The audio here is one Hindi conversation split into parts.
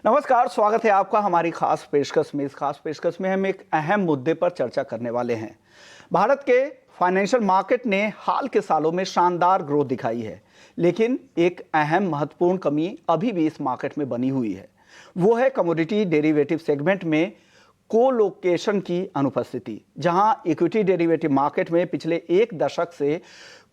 नमस्कार, स्वागत है आपका हमारी खास पेशकश में। इस खास पेशकश में हम एक अहम मुद्दे पर चर्चा करने वाले हैं। भारत के फाइनेंशियल मार्केट ने हाल के सालों में शानदार ग्रोथ दिखाई है, लेकिन एक अहम महत्वपूर्ण कमी अभी भी इस मार्केट में बनी हुई है। वो है कमोडिटी डेरिवेटिव सेगमेंट में कोलोकेशन की अनुपस्थिति। जहां इक्विटी डेरिवेटिव मार्केट में पिछले एक दशक से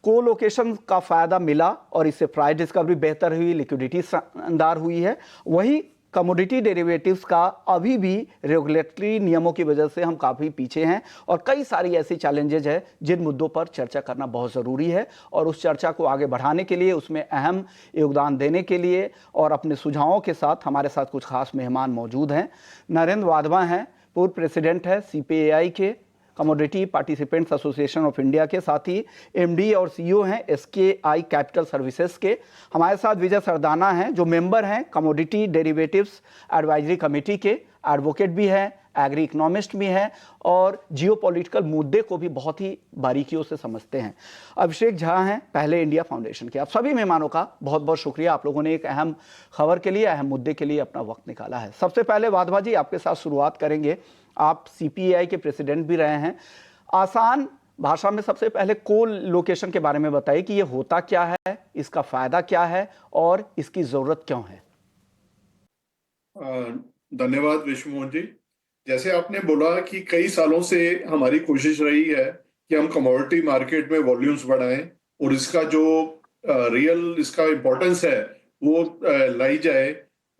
कोलोकेशन का फायदा मिला और इससे प्राइस डिस्कवरी बेहतर हुई, लिक्विडिटी शानदार हुई है। वहीं कमोडिटी डेरिवेटिव्स का अभी भी रेगुलेटरी नियमों की वजह से हम काफ़ी पीछे हैं और कई सारी ऐसी चैलेंजेज है जिन मुद्दों पर चर्चा करना बहुत ज़रूरी है। और उस चर्चा को आगे बढ़ाने के लिए, उसमें अहम योगदान देने के लिए और अपने सुझावों के साथ हमारे साथ कुछ खास मेहमान मौजूद हैं। नरेंद्र वाधवा हैं, पूर्व प्रेसिडेंट है CPAI के, commodity participants association of India के, साथ ही MD और CEO हैं SKI कैपिटल सर्विसेज के। हमारे साथ विजय सरदाना हैं जो मेंबर हैं कमोडिटी डेरिवेटिव्स एडवाइजरी कमेटी के, एडवोकेट भी हैं, एग्री इकोनॉमिस्ट भी हैं और जियोपॉलिटिकल मुद्दे को भी बहुत ही बारीकियों से समझते हैं। अभिषेक झा हैं, पहले इंडिया फाउंडेशन के। आप सभी मेहमानों का बहुत बहुत शुक्रिया, आप लोगों ने एक अहम खबर के लिए, अहम मुद्दे के लिए अपना वक्त निकाला है। सबसे पहले वाधवा जी, आपके साथ शुरुआत करेंगे। आप CPAI के प्रेसिडेंट भी रहे हैं। आसान भाषा में सबसे पहले कोल लोकेशन के बारे में बताइए कि ये होता क्या है, इसका फायदा क्या है और इसकी जरूरत क्यों है। धन्यवाद विश्वमोहन जी। जैसे आपने बोला कि कई सालों से हमारी कोशिश रही है कि हम कमोडिटी मार्केट में वॉल्यूम्स बढ़ाएं और इसका जो रियल इसका इम्पोर्टेंस है वो लाई जाए।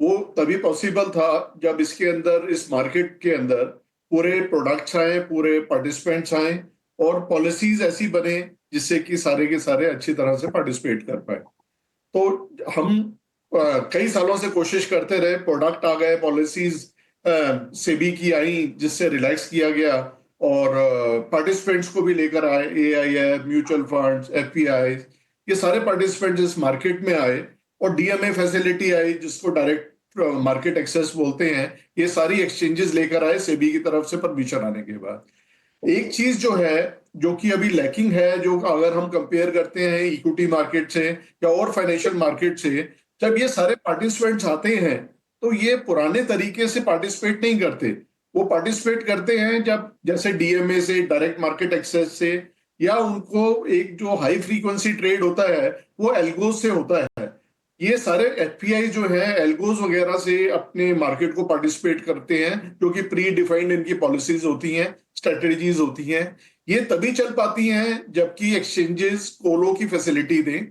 वो तभी पॉसिबल था जब इसके अंदर, इस मार्केट के अंदर पूरे प्रोडक्ट्स आए, पूरे पार्टिसिपेंट्स आए और पॉलिसीज ऐसी बने जिससे कि सारे के सारे अच्छी तरह से पार्टिसिपेट कर पाए। तो हम कई सालों से कोशिश करते रहे, प्रोडक्ट आ गए, पॉलिसीज सेबी की आई जिससे रिलैक्स किया गया और पार्टिसिपेंट्स को भी लेकर आए, AIF, म्यूचुअल फंड्स, FPI, ये सारे पार्टिसिपेंट्स इस मार्केट में आए और DMA फैसिलिटी आई जिसको डायरेक्ट मार्केट एक्सेस बोलते हैं। ये सारी एक्सचेंजेस लेकर आए सेबी की तरफ से परमिशन आने के बाद। एक चीज जो है जो कि अभी लैकिंग है, जो अगर हम कंपेयर करते हैं इक्विटी मार्केट से या और फाइनेंशियल मार्केट से, जब ये सारे पार्टिसिपेंट्स आते हैं तो ये पुराने तरीके से पार्टिसिपेट नहीं करते। वो पार्टिसिपेट करते हैं जब जैसे DMA से, डायरेक्ट मार्केट एक्सेस से, या उनको एक जो हाई फ्रीक्वेंसी ट्रेड होता है वो एल्गोज से होता है। ये सारे FPI जो है एल्गोज वगैरह से अपने मार्केट को पार्टिसिपेट करते हैं, जो कि प्री डिफाइंड इनकी पॉलिसीज होती हैं, स्ट्रेटेजीज होती हैं। ये तभी चल पाती हैं जबकि एक्सचेंजेस कोलो की फैसिलिटी दें।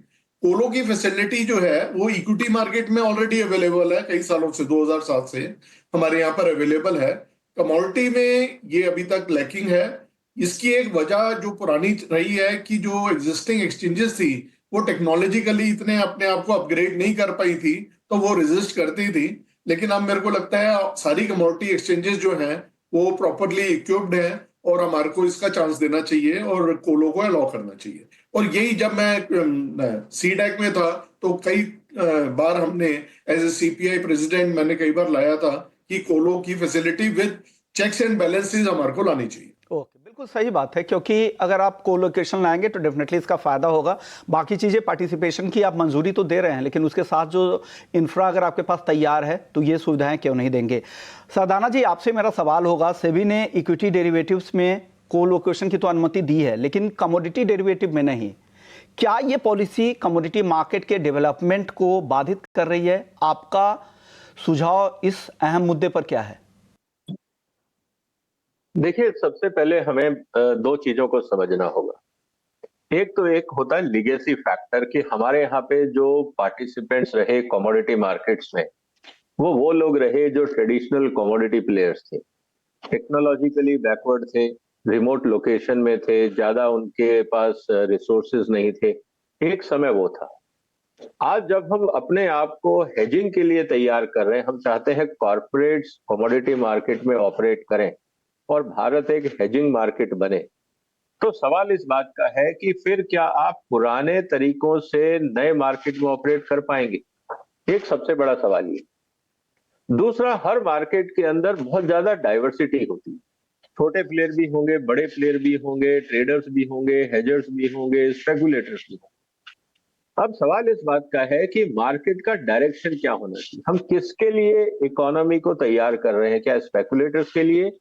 कोलो की फैसिलिटी जो है वो इक्विटी मार्केट में ऑलरेडी अवेलेबल है, कई सालों से, 2007 से हमारे यहाँ पर अवेलेबल है। कमोडिटी में ये अभी तक लैकिंग है। इसकी एक वजह जो पुरानी रही है कि जो एग्जिस्टिंग एक्सचेंजेस थी वो टेक्नोलॉजिकली इतने अपने आप को अपग्रेड नहीं कर पाई थी, तो वो रेजिस्ट करती थी। लेकिन अब मेरे को लगता है सारी कमोडिटी एक्सचेंजेस जो हैं वो प्रॉपरली इक्विप्ड हैं और हमारे को इसका चांस देना चाहिए और कोलो को अलाउ करना चाहिए। और यही जब मैं CDAC में था तो कई बार हमने एज ए CPI प्रेसिडेंट मैंने कई बार लाया था कि कोलो की facility with checks and balances हमारे को लानी चाहिए। ओके, बिल्कुल सही बात है, क्योंकि अगर आप कोलोकेशन लाएंगे तो डेफिनेटली इसका फायदा होगा। बाकी चीजें, पार्टिसिपेशन की आप मंजूरी तो दे रहे हैं, लेकिन उसके साथ जो इंफ्रा अगर आपके पास तैयार है तो ये सुविधाएं क्यों नहीं देंगे। सरदाना जी, आपसे मेरा सवाल होगा, सेबी ने इक्विटी डेरिवेटिव्स में कोलोकेशन की तो अनुमति दी है लेकिन कमोडिटी डेरिवेटिव में नहीं। क्या ये पॉलिसी कमोडिटी मार्केट के डेवलपमेंट को बाधित कर रही है? आपका सुझाव इस अहम मुद्दे पर क्या है? देखिए, सबसे पहले हमें दो चीजों को समझना होगा। एक तो एक होता है लीगेसी फैक्टर कि हमारे यहाँ पे जो पार्टिसिपेंट्स रहे कमोडिटी मार्केट्स में, वो लोग रहे जो ट्रेडिशनल कमोडिटी प्लेयर्स थे, टेक्नोलॉजिकली बैकवर्ड थे, रिमोट लोकेशन में थे, ज्यादा उनके पास रिसोर्सेज नहीं थे। एक समय वो था। आज जब हम अपने आप को हेजिंग के लिए तैयार कर रहे हैं, हम चाहते हैं कॉर्पोरेट्स कमोडिटी मार्केट में ऑपरेट करें और भारत एक हेजिंग मार्केट बने, तो सवाल इस बात का है कि फिर क्या आप पुराने तरीकों से नए मार्केट में ऑपरेट कर पाएंगे? एक सबसे बड़ा सवाल ये। दूसरा, हर मार्केट के अंदर बहुत ज्यादा डाइवर्सिटी होती है। छोटे प्लेयर भी होंगे, बड़े प्लेयर भी होंगे, ट्रेडर्स भी होंगे, हेजर्स भी होंगे, स्पेकुलेटर्स भी होंगे। अब सवाल इस बात का है कि मार्केट का डायरेक्शन क्या होना चाहिए, हम किसके लिए इकोनॉमी को तैयार कर रहे हैं, क्या स्पेकुलेटर्स के लिए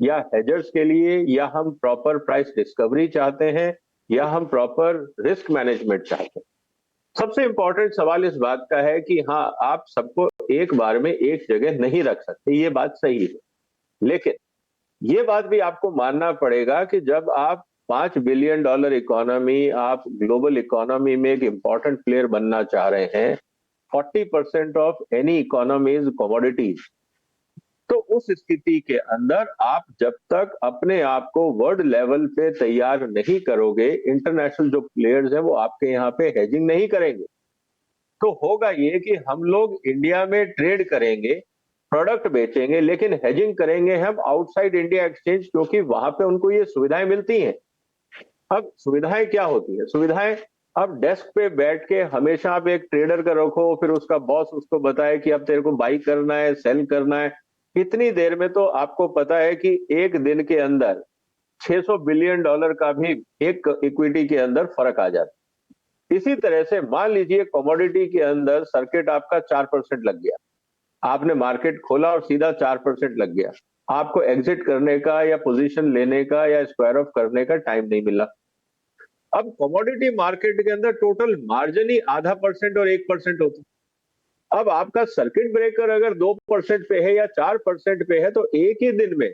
या हेजर्स के लिए, या हम प्रॉपर प्राइस डिस्कवरी चाहते हैं, या हम प्रॉपर रिस्क मैनेजमेंट चाहते हैं। सबसे इंपॉर्टेंट सवाल इस बात का है कि हाँ, आप सबको एक बार में एक जगह नहीं रख सकते, ये बात सही है, लेकिन ये बात भी आपको मानना पड़ेगा कि जब आप $5 बिलियन इकोनॉमी, आप ग्लोबल इकोनॉमी में एक इंपॉर्टेंट प्लेयर बनना चाह रहे हैं, 40% of any economy is commodities, तो उस स्थिति के अंदर आप जब तक अपने आप को वर्ल्ड लेवल पे तैयार नहीं करोगे, इंटरनेशनल जो प्लेयर्स हैं वो आपके यहाँ पे हेजिंग नहीं करेंगे, तो होगा ये कि हम लोग इंडिया में ट्रेड करेंगे, प्रोडक्ट बेचेंगे, लेकिन हेजिंग करेंगे हम आउटसाइड इंडिया एक्सचेंज, क्योंकि वहां पे उनको ये सुविधाएं मिलती हैं। अब सुविधाएं क्या होती है? सुविधाएं, अब डेस्क पे बैठ के हमेशा आप एक ट्रेडर का रखो, फिर उसका बॉस उसको बताए कि अब तेरे को बाई करना है, सेल करना है, इतनी देर में तो आपको पता है कि एक दिन के अंदर $600 बिलियन का भी एक इक्विटी के अंदर फर्क आ जाता है। इसी तरह से मान लीजिए कमोडिटी के अंदर सर्किट आपका 4% लग गया, आपने मार्केट खोला और सीधा 4% लग गया, आपको एग्जिट करने का या पोजीशन लेने का या स्क्वायर ऑफ करने का टाइम नहीं मिला। अब कमोडिटी मार्केट के अंदर टोटल मार्जिन ही 0.5% और 1% होता है। अब आपका सर्किट ब्रेकर अगर 2% पे है या 4% पे है, तो एक ही दिन में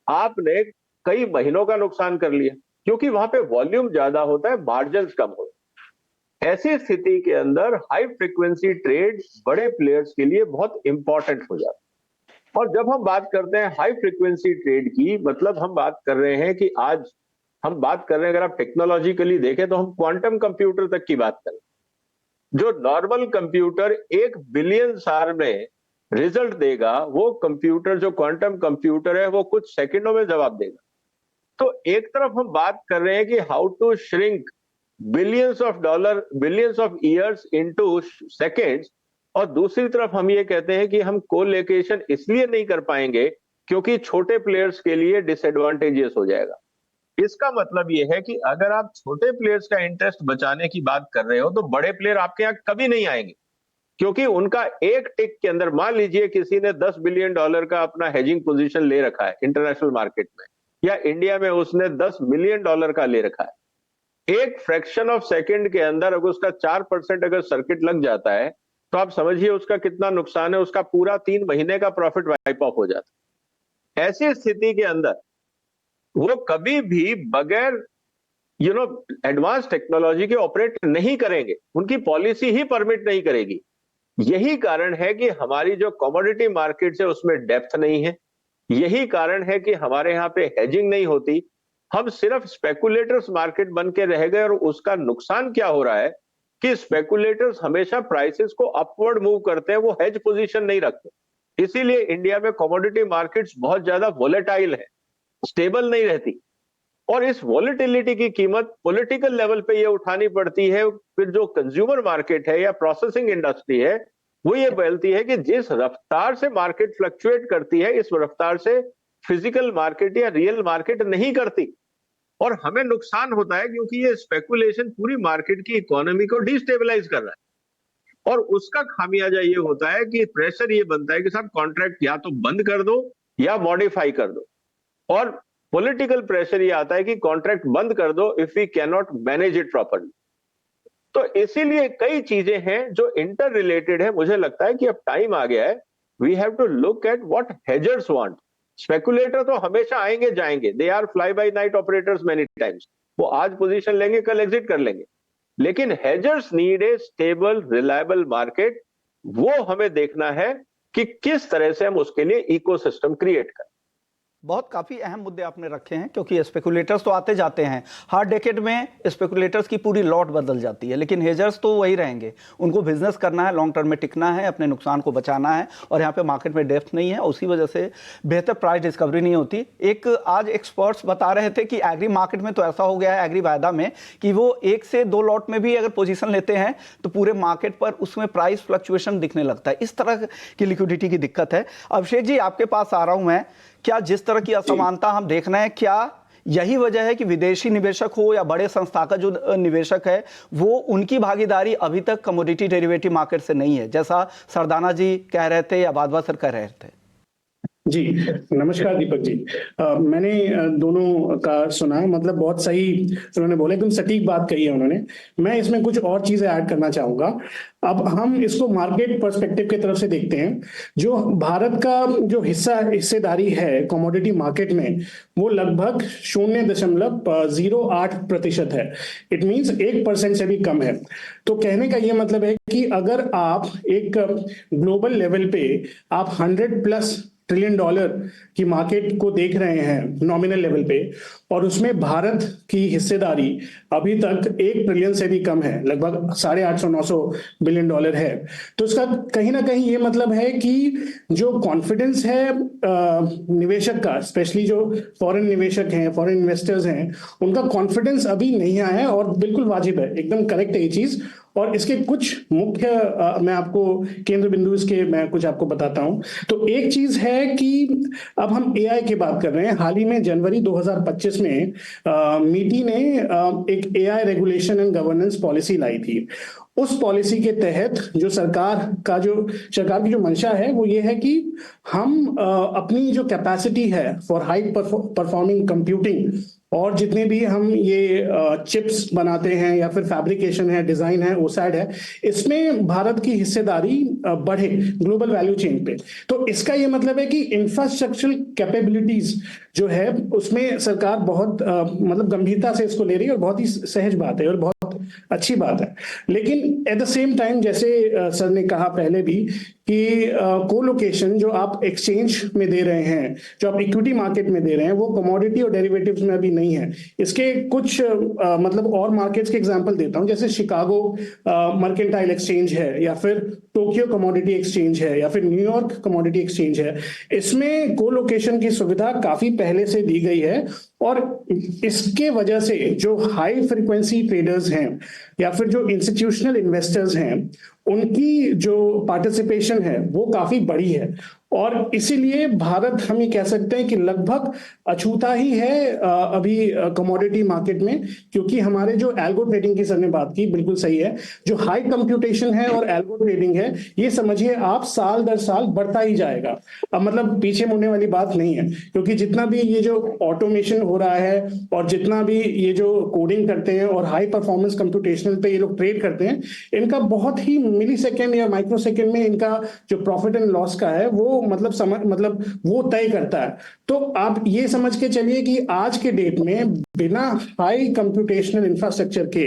आपने कई महीनों का नुकसान कर लिया, क्योंकि वहां पे वॉल्यूम ज्यादा होता है, मार्जिन कम होता है। ऐसी स्थिति के अंदर हाई फ्रीक्वेंसी ट्रेड बड़े प्लेयर्स के लिए बहुत इंपॉर्टेंट हो जाता है। और जब हम बात करते हैं हाई फ्रीक्वेंसी ट्रेड की, मतलब हम बात कर रहे हैं कि आज हम बात कर रहे हैं, अगर आप टेक्नोलॉजिकली देखें तो हम क्वांटम कंप्यूटर तक की बात करें, जो नॉर्मल कंप्यूटर 1 बिलियन साल में रिजल्ट देगा, वो कंप्यूटर जो क्वांटम कंप्यूटर है वो कुछ सेकंडों में जवाब देगा। तो एक तरफ हम बात कर रहे हैं कि how to shrink billions of years into seconds, और दूसरी तरफ हम ये कहते हैं कि हम कोलोकेशन इसलिए नहीं कर पाएंगे क्योंकि छोटे प्लेयर्स के लिए डिसएडवांटेजेस हो जाएगा। इसका मतलब यह है कि अगर आप छोटे प्लेयर्स का इंटरेस्ट बचाने की बात कर रहे हो, तो बड़े प्लेयर आपके यहां कभी नहीं आएंगे, क्योंकि उनका एक टिक के अंदर, मान लीजिए किसी ने $10 बिलियन का अपना हेजिंग पोजीशन ले रखा है इंटरनेशनल मार्केट में, या इंडिया में उसने $10 मिलियन का ले रखा है, एक फ्रैक्शन ऑफ सेकंड के अंदर अगर उसका 4% अगर सर्किट लग जाता है, तो आप समझिए उसका कितना नुकसान है, उसका पूरा 3 महीने का प्रॉफिट वाइप ऑफ हो जाता है। ऐसी स्थिति के अंदर वो कभी भी बगैर एडवांस टेक्नोलॉजी के ऑपरेट नहीं करेंगे, उनकी पॉलिसी ही परमिट नहीं करेगी। यही कारण है कि हमारी जो कमोडिटी मार्केट है उसमें डेप्थ नहीं है, यही कारण है कि हमारे यहाँ पे हेजिंग नहीं होती, हम सिर्फ स्पेकुलेटर्स मार्केट बन के रह गए। और उसका नुकसान क्या हो रहा है कि स्पेकुलेटर्स हमेशा प्राइसेस को अपवर्ड मूव करते हैं, वो हेज पोजीशन नहीं रखते। इसीलिए इंडिया में कमोडिटी मार्केट्स बहुत ज्यादा वोलेटाइल है, स्टेबल नहीं रहती, और इस वॉलेटिलिटी की कीमत पॉलिटिकल लेवल पे ये उठानी पड़ती है। फिर जो कंज्यूमर मार्केट है या प्रोसेसिंग इंडस्ट्री है, वो ये बोलती है कि जिस रफ्तार से मार्केट फ्लक्चुएट करती है, इस रफ्तार से फिजिकल मार्केट या रियल मार्केट नहीं करती, और हमें नुकसान होता है क्योंकि ये स्पेकुलेशन पूरी मार्केट की इकोनॉमी को डिस्टेबलाइज कर रहा है। और उसका खामियाजा ये होता है कि प्रेशर ये बनता है कि साहब कॉन्ट्रैक्ट या तो बंद कर दो या मॉडिफाई कर दो, और पॉलिटिकल प्रेशर ये आता है कि कॉन्ट्रैक्ट बंद कर दो if we can not manage it properly. तो इसीलिए कई चीजें हैं जो इंटर रिलेटेड है। मुझे लगता है कि अब टाइम आ गया है, we have to look at what hedgers want. Speculator तो हमेशा आएंगे जाएंगे, they are fly by night operators many times, वो आज पोजीशन लेंगे कल एग्जिट कर लेंगे, लेकिन hedgers need a stable reliable market. वो हमें देखना है कि किस तरह से हम उसके लिए इकोसिस्टम क्रिएट करें। बहुत काफ़ी अहम मुद्दे आपने रखे हैं, क्योंकि स्पेकुलेटर्स तो आते जाते हैं, हर डेकेड में स्पेकुलेटर्स की पूरी लॉट बदल जाती है, लेकिन हेजर्स तो वही रहेंगे। उनको बिजनेस करना है, लॉन्ग टर्म में टिकना है, अपने नुकसान को बचाना है, और यहाँ पे मार्केट में डेप्थ नहीं है, उसी वजह से बेहतर प्राइस डिस्कवरी नहीं होती। एक आज एक्सपर्ट्स बता रहे थे कि एग्री मार्केट में तो ऐसा हो गया है, एग्री वायदा में, कि वो 1 से 2 लॉट में भी अगर पोजीशन लेते हैं तो पूरे मार्केट पर उसमें प्राइस फ्लक्चुएशन दिखने लगता है। इस तरह की लिक्विडिटी की दिक्कत है। अभिषेक जी, आपके पास आ रहा हूं मैं, क्या जिस तरह की असमानता हम देख रहे हैं, क्या यही वजह है कि विदेशी निवेशक हो या बड़े संस्था का जो निवेशक है, वो उनकी भागीदारी अभी तक कमोडिटी डेरिवेटिव मार्केट से नहीं है, जैसा सरदाना जी कह रहे थे या वाधवा सर कह रहे थे। जी नमस्कार दीपक जी। मैंने दोनों का सुना, मतलब बहुत सही उन्होंने बोले, एकदम सटीक बात कही है उन्होंने। मैं इसमें कुछ और चीजें ऐड करना चाहूंगा। अब हम इसको मार्केट पर्सपेक्टिव की तरफ से देखते हैं। जो भारत का जो हिस्सेदारी है कमोडिटी मार्केट में, वो लगभग 0.08% है। इट मींस 1% से भी कम है। तो कहने का ये मतलब है कि अगर आप एक ग्लोबल लेवल पे आप 100+ ट्रिलियन डॉलर की मार्केट को देख रहे हैं नॉमिनल लेवल पे, और उसमें भारत की हिस्सेदारी अभी तक 1 ट्रिलियन से भी कम है, लगभग 850-900 बिलियन डॉलर है। तो इसका कहीं ना कहीं ये मतलब है कि जो कॉन्फिडेंस है निवेशक का, स्पेशली जो फॉरेन निवेशक हैं, फॉरेन इन्वेस्टर्स हैं, उनका कॉन्फिडेंस अभी नहीं आया है। और बिल्कुल वाजिब है, एकदम करेक्ट है ये चीज। और इसके कुछ मुख्य मैं आपको केंद्र बिंदु इसके मैं कुछ आपको बताता हूं। तो एक चीज है कि अब हम एआई की बात कर रहे हैं। हाल ही में जनवरी 2025 में मीटी ने एक AI regulation and governance policy लाई थी। उस पॉलिसी के तहत जो सरकार की जो मंशा है वो ये है कि हम अपनी जो कैपेसिटी है फॉर हाई परफॉर्मिंग कंप्यूटिंग, और जितने भी हम ये चिप्स बनाते हैं या फिर फैब्रिकेशन है, डिजाइन है, ओसैड है, इसमें भारत की हिस्सेदारी बढ़े ग्लोबल वैल्यू चेन पे। तो इसका ये मतलब है कि इंफ्रास्ट्रक्चरल कैपेबिलिटीज जो है उसमें सरकार बहुत मतलब गंभीरता से इसको ले रही है, और बहुत ही सहज बात है और बहुत अच्छी बात है। लेकिन एट द सेम टाइम, जैसे सर ने कहा पहले भी, कि कोलोकेशन जो आप एक्सचेंज में दे रहे हैं, जो आप इक्विटी मार्केट में दे रहे हैं, वो कमोडिटी और डेरिवेटिव्स में अभी नहीं है। इसके कुछ मतलब और मार्केट्स के एग्जांपल देता हूं, जैसे शिकागो मर्केंटाइल एक्सचेंज है, या फिर टोक्यो कमोडिटी एक्सचेंज है, या फिर न्यूयॉर्क कमोडिटी एक्सचेंज है। इसमें कोलोकेशन की सुविधा काफी पहले से दी गई है, और इसके वजह से जो हाई फ्रीक्वेंसी ट्रेडर्स हैं या फिर जो इंस्टीट्यूशनल इन्वेस्टर्स हैं, उनकी जो पार्टिसिपेशन है वो काफी बड़ी है। और इसीलिए भारत, हम ये कह सकते हैं कि लगभग अछूता ही है अभी कमोडिटी मार्केट में, क्योंकि हमारे जो एल्गो ट्रेडिंग की सर ने बात की, बिल्कुल सही है। जो हाई कंप्यूटेशन है और एल्गो ट्रेडिंग है, ये समझिए आप साल दर साल बढ़ता ही जाएगा। अब मतलब पीछे मुड़ने वाली बात नहीं है, क्योंकि जितना भी ये जो ऑटोमेशन हो रहा है और जितना भी ये जो कोडिंग करते हैं और हाई परफॉर्मेंस कंप्यूटेशनल पे ये लोग ट्रेड करते हैं, इनका बहुत ही मिली सेकेंड या माइक्रो सेकेंड में इनका जो प्रॉफिट एंड लॉस का है वो मतलब वो तय करता है। तो आप ये समझ के चलिए कि आज के डेट में बिना हाई कंप्यूटेशनल इंफ्रास्ट्रक्चर के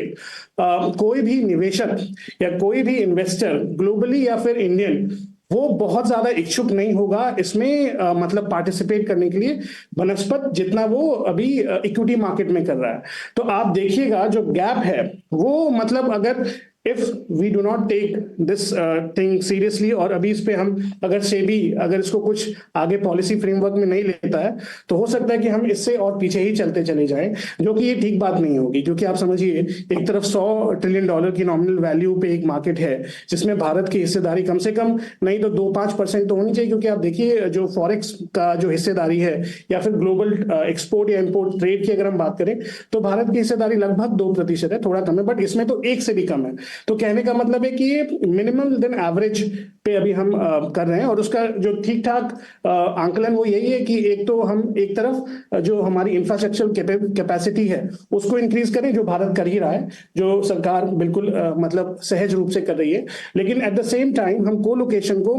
कोई भी निवेशक या कोई भी इन्वेस्टर ग्लोबली या फिर इंडियन, वो बहुत ज्यादा इच्छुक नहीं होगा इसमें मतलब पार्टिसिपेट करने के लिए बनस्पत जितना वो अभी इक्विटी मार्केट में कर रहा है। तो आप देखिएगा जो गैप है वो, मतलब अगर if we do not take this thing seriously, और अभी इस पे हम अगर सेबी अगर इसको कुछ आगे पॉलिसी फ्रेमवर्क में नहीं लेता है, तो हो सकता है कि हम इससे और पीछे ही चलते चले जाएं, जो कि ये ठीक बात नहीं होगी। क्योंकि आप समझिए, एक तरफ 100 ट्रिलियन डॉलर की नॉमिनल वैल्यू पे एक मार्केट है, जिसमें भारत की हिस्सेदारी कम से कम नहीं तो 2-5% तो होनी चाहिए। क्योंकि आप देखिए जो फॉरेक्स का जो हिस्सेदारी है या फिर ग्लोबल एक्सपोर्ट या इम्पोर्ट ट्रेड की अगर हम बात करें, तो भारत की हिस्सेदारी लगभग 2% है, थोड़ा कम है, बट इसमें तो 1 से भी कम है। तो कहने का मतलब है कि ये मिनिमम देन एवरेज पे अभी हम कर रहे हैं, और उसका जो ठीक ठाक आंकलन वो यही है कि एक तो हम एक तरफ जो हमारी इंफ्रास्ट्रक्चर कैपेसिटी है उसको इंक्रीज करें, जो भारत कर ही रहा है, जो सरकार बिल्कुल मतलब सहज रूप से कर रही है। लेकिन एट द सेम टाइम हम कोलोकेशन को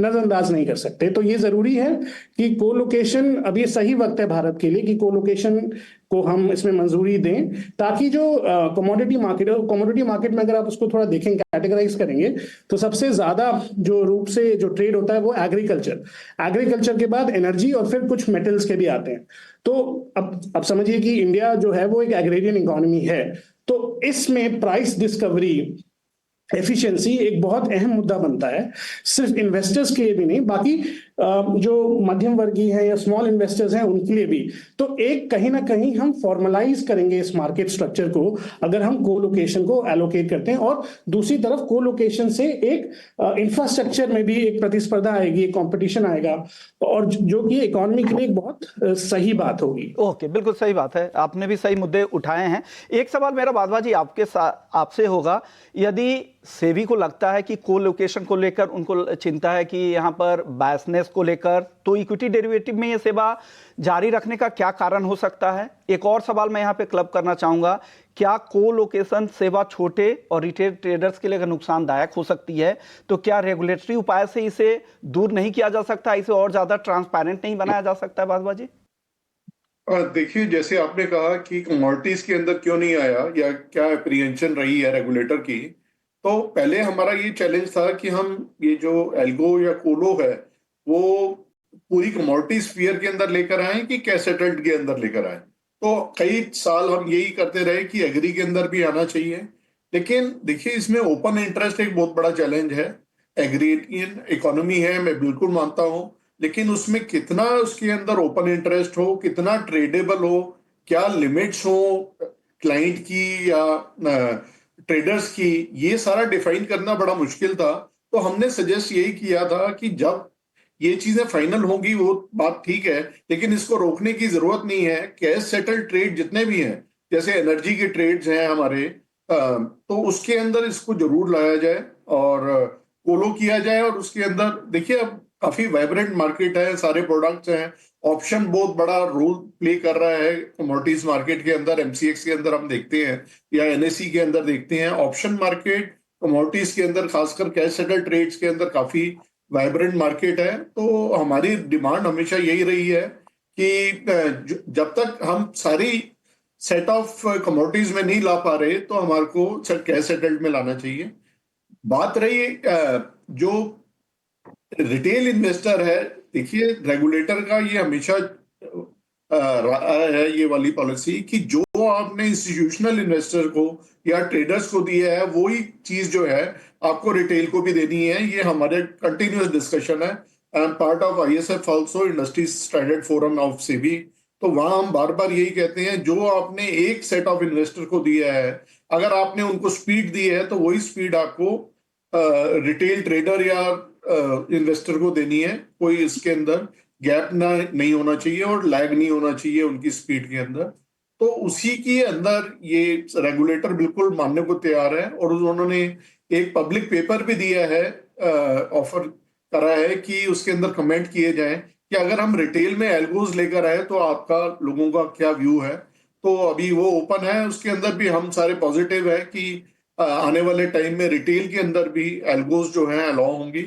नजरअंदाज नहीं कर सकते। तो ये जरूरी है कि कोलोकेशन, अब ये सही वक्त है भारत के लिए कि कोलोकेशन को हम इसमें मंजूरी दें, ताकि जो कमोडिटी मार्केट में अगर आप उसको थोड़ा देखें, कैटेगराइज करेंगे, तो सबसे ज्यादा जो रूप से जो ट्रेड होता है वो एग्रीकल्चर के बाद एनर्जी और फिर कुछ मेटल्स के भी आते हैं। तो अब समझिए कि इंडिया जो है वो एक एग्रेरियन इकोनॉमी है, तो इसमें प्राइस डिस्कवरी एफिशिएंसी एक बहुत अहम मुद्दा बनता है, सिर्फ इन्वेस्टर्स के लिए भी नहीं, बाकी जो मध्यम वर्गीय है या स्मॉल इन्वेस्टर्स हैं उनके लिए भी। तो एक कहीं ना कहीं हम फॉर्मलाइज करेंगे इस मार्केट स्ट्रक्चर को अगर हम कोलोकेशन को एलोकेट करते हैं, और दूसरी तरफ कोलोकेशन से एक इंफ्रास्ट्रक्चर में भी एक प्रतिस्पर्धा आएगी, एक कंपटीशन आएगा, और जो कि इकोनॉमी के लिए एक बहुत सही बात होगी। ओके, बिल्कुल सही बात है, आपने भी सही मुद्दे उठाए हैं। एक सवाल मेरा बादवा जी आपसे होगा, यदि सेबी को लगता है कि कोलोकेशन को लेकर उनको चिंता है कि यहाँ पर बायसनेस को लेकर, तो इक्विटी डेरिवेटिव में ये सेवा जारी रखने का क्या कारण हो सकता है? एक और सवाल मैं यहाँ पे क्लब करना चाहूंगा, क्या कोलोकेशन सेवा छोटे और रिटेल ट्रेडर्स के लिए अगर नुकसानदायक हो सकती है तो क्या रेगुलेटरी उपाय से इसे दूर नहीं किया जा सकता, इसे और ज्यादा ट्रांसपेरेंट नहीं बनाया जा सकता है बादवा जी? देखिए, जैसे आपने कहा कि कमोडिटीज के अंदर क्यों नहीं आया या क्या अप्रीहेंशन रही है रेगुलेटर की, तो पहले हमारा ये चैलेंज था कि हम ये जो एल्गो या कोलो है वो पूरी कमोडिटी स्फीयर के अंदर लेकर आए कि कैश सेटल्ड के अंदर लेकर आए। तो कई साल हम यही करते रहे कि एग्री के अंदर भी आना चाहिए, लेकिन देखिए इसमें ओपन इंटरेस्ट एक बहुत बड़ा चैलेंज है। एग्रीरियन इकोनॉमी है, मैं बिल्कुल मानता हूं, लेकिन उसमें कितना उसके अंदर ओपन इंटरेस्ट हो, कितना ट्रेडेबल हो, क्या लिमिट्स हो क्लाइंट की या ट्रेडर्स की, ये सारा डिफाइन करना बड़ा मुश्किल था। तो हमने सजेस्ट यही किया था कि जब ये चीजें फाइनल होंगी वो बात ठीक है, लेकिन इसको रोकने की जरूरत नहीं है। कैश सेटल ट्रेड जितने भी हैं, जैसे एनर्जी के ट्रेड्स हैं हमारे, तो उसके अंदर इसको जरूर लाया जाए और कोलो किया जाए। और उसके अंदर देखिए अब काफी वाइब्रेंट मार्केट है, सारे प्रोडक्ट्स हैं, ऑप्शन बहुत बड़ा रोल प्ले कर रहा है कमोडिटीज मार्केट के अंदर। एमसीएक्स के अंदर हम देखते हैं या एनएसई के अंदर देखते हैं, ऑप्शन मार्केट कमोडिटीज के अंदर खासकर कैश सेटल ट्रेड्स के अंदर काफी वाइब्रेंट मार्केट है। तो हमारी डिमांड हमेशा यही रही है कि जब तक हम सारी सेट ऑफ कमोडिटीज में नहीं ला पा रहे तो हमारे को कैश सेटल्ड में लाना चाहिए। बात रही जो रिटेल इन्वेस्टर है, देखिए रेगुलेटर का ये हमेशा रहा है ये वाली पॉलिसी कि जो आपने इंस्टीट्यूशनल इन्वेस्टर को या ट्रेडर्स को दिया है वही चीज जो है आपको रिटेल को भी देनी है। ये हमारे कंटिन्यूअस डिस्कशन है। I am part of ISF also, industry standard forum of SEBI. तो वहां हम बार बार यही कहते हैं, जो आपने एक सेट ऑफ इन्वेस्टर को दिया है, अगर आपने उनको स्पीड दी है तो वही स्पीड आपको रिटेल ट्रेडर या इन्वेस्टर को देनी है। कोई इसके अंदर गैप नहीं होना चाहिए और लैग नहीं होना चाहिए उनकी स्पीड के अंदर। तो उसी के अंदर ये रेगुलेटर बिल्कुल मानने को तैयार है और उन्होंने एक पब्लिक पेपर भी दिया है, ऑफर करा है कि उसके अंदर कमेंट किए जाएं कि अगर हम रिटेल में एल्गोज लेकर आए तो आपका लोगों का क्या व्यू है। तो अभी वो ओपन है, उसके अंदर भी हम सारे पॉजिटिव है कि आने वाले टाइम में रिटेल के अंदर भी एल्गोज जो है अलाउ होंगी।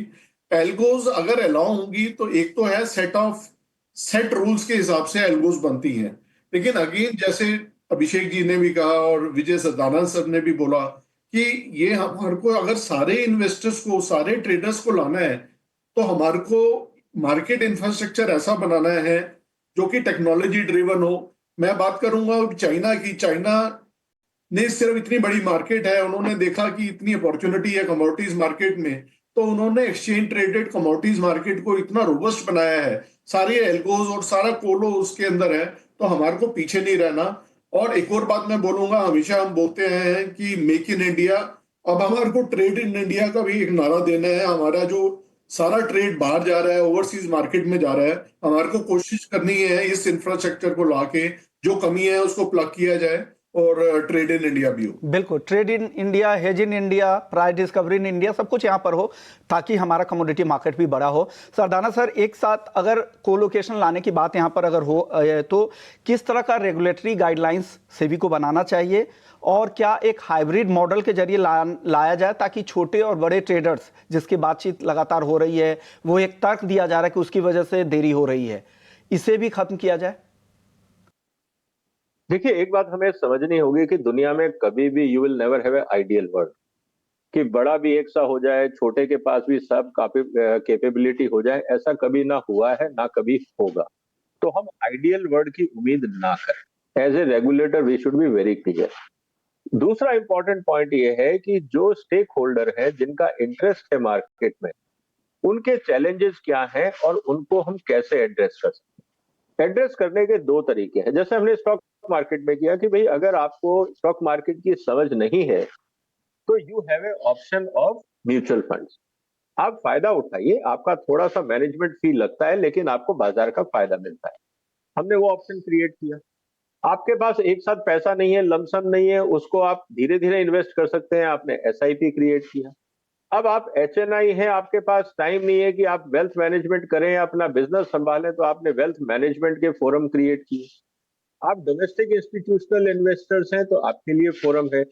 एल्गोज अगर अलाउ होंगी तो एक तो है सेट रूल्स के हिसाब से एल्गोज बनती हैं, लेकिन अगेन जैसे अभिषेक जी ने भी कहा और विजय सदानंद सर ने भी बोला कि ये हमारे को अगर सारे इन्वेस्टर्स को, सारे ट्रेडर्स को लाना है तो हमारे को मार्केट इंफ्रास्ट्रक्चर ऐसा बनाना है जो कि टेक्नोलॉजी ड्रिवन हो। मैं बात करूंगा चाइना की। चाइना ने सिर्फ इतनी बड़ी मार्केट है, उन्होंने देखा कि इतनी अपॉर्चुनिटी है कमोडिटीज मार्केट में, तो उन्होंने एक्सचेंज ट्रेडेड कमोडिटीज मार्केट को इतना रोबस्ट बनाया है, सारे एल्गोज और सारा कोलो उसके अंदर है। तो हमारे को पीछे नहीं रहना। और एक और बात मैं बोलूंगा, हमेशा हम बोलते हैं कि मेक इन इंडिया, अब हमारे को ट्रेड इन इंडिया का भी एक नारा देना है। हमारा जो सारा ट्रेड बाहर जा रहा है, ओवरसीज मार्केट में जा रहा है, हमारे को कोशिश करनी है इस इंफ्रास्ट्रक्चर को लाके जो कमी है उसको प्लग किया जाए और ट्रेड इन इंडिया भी हो। बिल्कुल, trade in India, hedge in India, price discovery in India, सब कुछ यहाँ पर हो ताकि हमारा कमोडिटी मार्केट भी बड़ा हो। सरदाना सर, एक साथ अगर कोलोकेशन लाने की बात यहाँ पर अगर हो तो किस तरह का रेगुलेटरी गाइडलाइंस सेबी को बनाना चाहिए और क्या एक हाइब्रिड मॉडल के जरिए लाया जाए ताकि छोटे और बड़े ट्रेडर्स, जिसकी बातचीत लगातार हो रही है, वो एक तर्क दिया जा रहा है कि उसकी वजह से देरी हो रही है, इसे भी खत्म किया जाए? देखिए, एक बात हमें समझनी होगी कि दुनिया में कभी भी you will never have a ideal world कि बड़ा भी एक सा हो जाए, छोटे के पास भी सब कैपेबिलिटी हो जाए, ऐसा कभी ना हुआ है ना कभी होगा। तो हम आइडियल वर्ल्ड की उम्मीद ना करें। As a regulator we should be very clear. दूसरा इंपॉर्टेंट पॉइंट ये है कि जो स्टेक होल्डर है, जिनका इंटरेस्ट है मार्केट में, उनके चैलेंजेस क्या हैं और उनको हम कैसे एड्रेस कर सकते हैं। एड्रेस करने के दो तरीके हैं, जैसे हमने स्टॉक मार्केट में किया कि भाई अगर आपको स्टॉक मार्केट की समझ नहीं है तो you have A option of mutual funds. आप फायदा उठाइए, आपका थोड़ा सा मैनेजमेंट फी लगता है लेकिन आपको बाजार का फायदा मिलता है। हमने वो ऑप्शन क्रिएट किया। आपके पास एक साथ पैसा नहीं है, लमसम नहीं है, उसको आप धीरे धीरे इन्वेस्ट कर सकते हैं, आपने एसआईपी क्रिएट किया। अब आप एचएनआई हैं, आपके पास टाइम नहीं है कि आप वेल्थ मैनेजमेंट करें, अपना बिजनेस संभालें, तो आपने वेल्थ मैनेजमेंट के फोरम क्रिएट किए। आप डोमेस्टिक इंस्टीट्यूशनल इन्वेस्टर्स हैं तो आपके लिए फोरम है।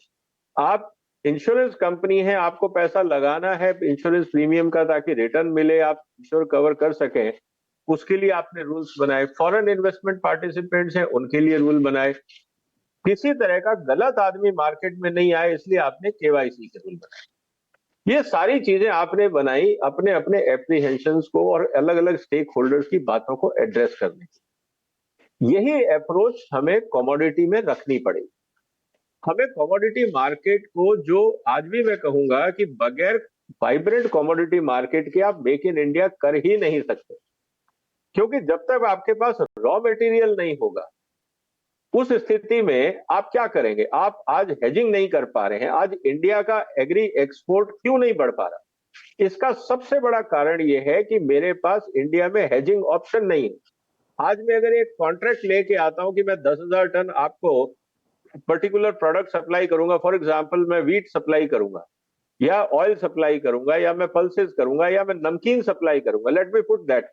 आप इंश्योरेंस कंपनी है, आपको पैसा लगाना है इंश्योरेंस प्रीमियम का ताकि रिटर्न मिले, आप इंश्योर कवर कर सकें, उसके लिए आपने रूल्स बनाए। फॉरेन इन्वेस्टमेंट पार्टिसिपेंट्स हैं, उनके लिए रूल बनाए। किसी तरह का गलत आदमी मार्केट में नहीं आए इसलिए आपने केवाईसी के रूल बनाए। ये सारी चीजें आपने बनाई अपने अपने एप्रीहेंशंस को और अलग अलग स्टेक होल्डर्स की बातों को एड्रेस करने की। यही अप्रोच हमें कमोडिटी में रखनी पड़ेगी। हमें कमोडिटी मार्केट को, जो आज भी मैं कहूंगा कि बगैर वाइब्रेंट कमोडिटी मार्केट के आप मेक इन इंडिया कर ही नहीं सकते, क्योंकि जब तक आपके पास रॉ मटेरियल नहीं होगा उस स्थिति में आप क्या करेंगे। आप आज हेजिंग नहीं कर पा रहे हैं, आज इंडिया का एग्री एक्सपोर्ट क्यों नहीं बढ़ पा रहा, इसका सबसे बड़ा कारण यह है कि मेरे पास इंडिया में हेजिंग ऑप्शन नहीं है। आज मैं अगर एक कॉन्ट्रैक्ट लेके आता हूं कि मैं 10,000 टन आपको पर्टिकुलर प्रोडक्ट सप्लाई करूंगा, फॉर एग्जांपल मैं व्हीट सप्लाई करूंगा या ऑयल सप्लाई करूंगा या मैं पल्सेस करूंगा या मैं नमकीन सप्लाई करूंगा, लेट मी पुट दैट।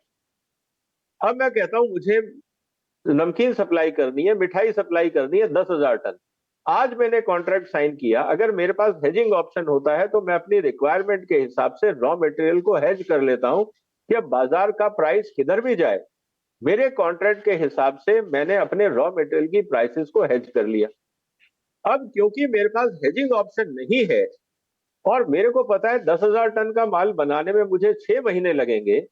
अब मैं कहता हूं मुझे नमकीन सप्लाई करनी है, मिठाई सप्लाई करनी है 10,000 टन। आज मैंने कॉन्ट्रैक्ट साइन किया, अगर मेरे पास हेजिंग ऑप्शन होता है तो मैं अपनी रिक्वायरमेंट के हिसाब से रॉ मटेरियल को हेज कर लेता हूं कि अब बाजार का प्राइस किधर भी जाए, मेरे कॉन्ट्रैक्ट के हिसाब से मैंने अपने रॉ मटेरियल की प्राइसेस को हेज कर लिया। अब क्योंकि मेरे पास हेजिंग ऑप्शन नहीं है और मेरे को पता है 10,000 टन का माल बनाने में मुझे 6 महीने लगेंगे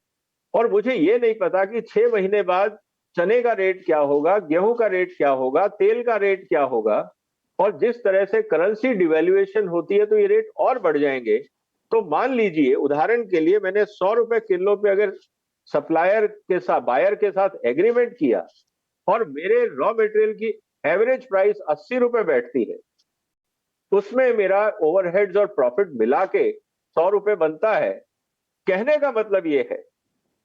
और मुझे ये नहीं पता कि 6 महीने बाद चने का रेट क्या होगा, गेहूं का रेट क्या होगा, तेल का रेट क्या होगा, और जिस तरह से करेंसी डिवैल्यूएशन होती है तो ये रेट और बढ़ जाएंगे। तो मान लीजिए उदाहरण के लिए मैंने 100 रुपए किलो पे अगर सप्लायर के साथ, बायर के साथ एग्रीमेंट किया और मेरे रॉ मटेरियल की एवरेज प्राइस 80 रुपए बैठती है, उसमें मेरा ओवरहेड्स और प्रॉफिट मिला के 100 रुपए बनता है। कहने का मतलब यह है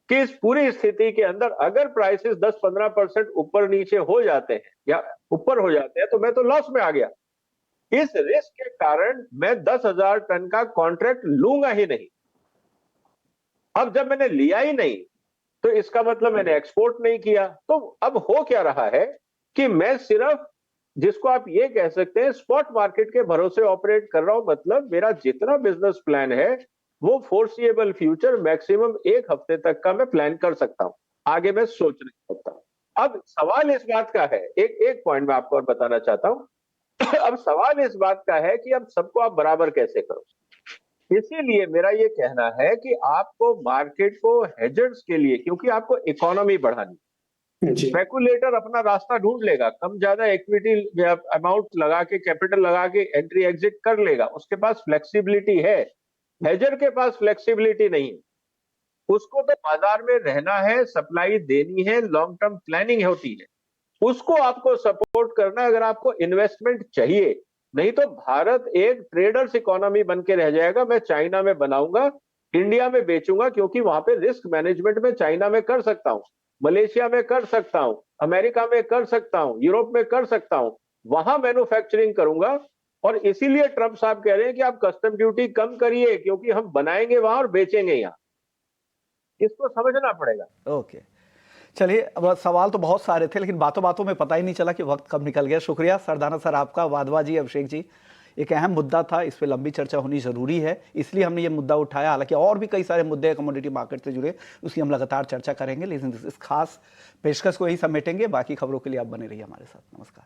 कि इस पूरी स्थिति के अंदर अगर प्राइसेस 10-15% ऊपर नीचे हो जाते हैं या ऊपर हो जाते हैं तो मैं तो लॉस में आ गया। इस रिस्क के कारण मैं 10,000 टन का कॉन्ट्रैक्ट लूंगा ही नहीं। अब जब मैंने लिया ही नहीं तो इसका मतलब मैंने एक्सपोर्ट नहीं किया। तो अब हो क्या रहा है कि मैं सिर्फ, जिसको आप ये कह सकते हैं, स्पॉट मार्केट के भरोसे ऑपरेट कर रहा हूं। मतलब मेरा जितना बिजनेस प्लान है वो फोर्सिएबल फ्यूचर मैक्सिमम 1 हफ्ते तक का मैं प्लान कर सकता हूं, आगे मैं सोच नहीं सकता। अब सवाल इस बात का है, एक पॉइंट मैं आपको और बताना चाहता हूं। अब सवाल इस बात का है कि अब सबको आप बराबर कैसे करो। इसीलिए मेरा ये कहना है कि आपको मार्केट को हेजर्स के लिए, क्योंकि आपको इकोनॉमी बढ़ानी, स्पेकुलेटर अपना रास्ता ढूंढ लेगा, कम ज्यादा इक्विटी अमाउंट लगा के, कैपिटल लगा के एंट्री एग्जिट कर लेगा, उसके पास फ्लेक्सिबिलिटी है। हेजर के पास फ्लेक्सिबिलिटी नहीं है, उसको तो बाजार में रहना है, सप्लाई देनी है, लॉन्ग टर्म प्लानिंग होती है, उसको आपको सपोर्ट करना अगर आपको इन्वेस्टमेंट चाहिए। नहीं तो भारत एक ट्रेडर्स इकोनॉमी बन के रह जाएगा। मैं चाइना में बनाऊंगा, इंडिया में बेचूंगा, क्योंकि वहां पे रिस्क मैनेजमेंट में चाइना में कर सकता हूं, मलेशिया में कर सकता हूं, अमेरिका में कर सकता हूं, यूरोप में कर सकता हूं, वहां मैन्युफैक्चरिंग करूंगा। और इसीलिए ट्रंप साहब कह रहे हैं कि आप कस्टम ड्यूटी कम करिए, क्योंकि हम बनाएंगे वहां और बेचेंगे यहां। इसको समझना पड़ेगा। ओके, चलिए, अब सवाल तो बहुत सारे थे लेकिन बातों बातों में पता ही नहीं चला कि वक्त कब निकल गया। शुक्रिया सरदाना सर आपका, वाधवा जी, अभिषेक जी। एक अहम मुद्दा था, इस पे लंबी चर्चा होनी जरूरी है, इसलिए हमने ये मुद्दा उठाया। हालांकि और भी कई सारे मुद्दे हैं कमोडिटी मार्केट से जुड़े, उसकी हम लगातार चर्चा करेंगे, लेकिन इस खास पेशकश को यही समेटेंगे। बाकी खबरों के लिए आप बने रहिए हमारे साथ। नमस्कार।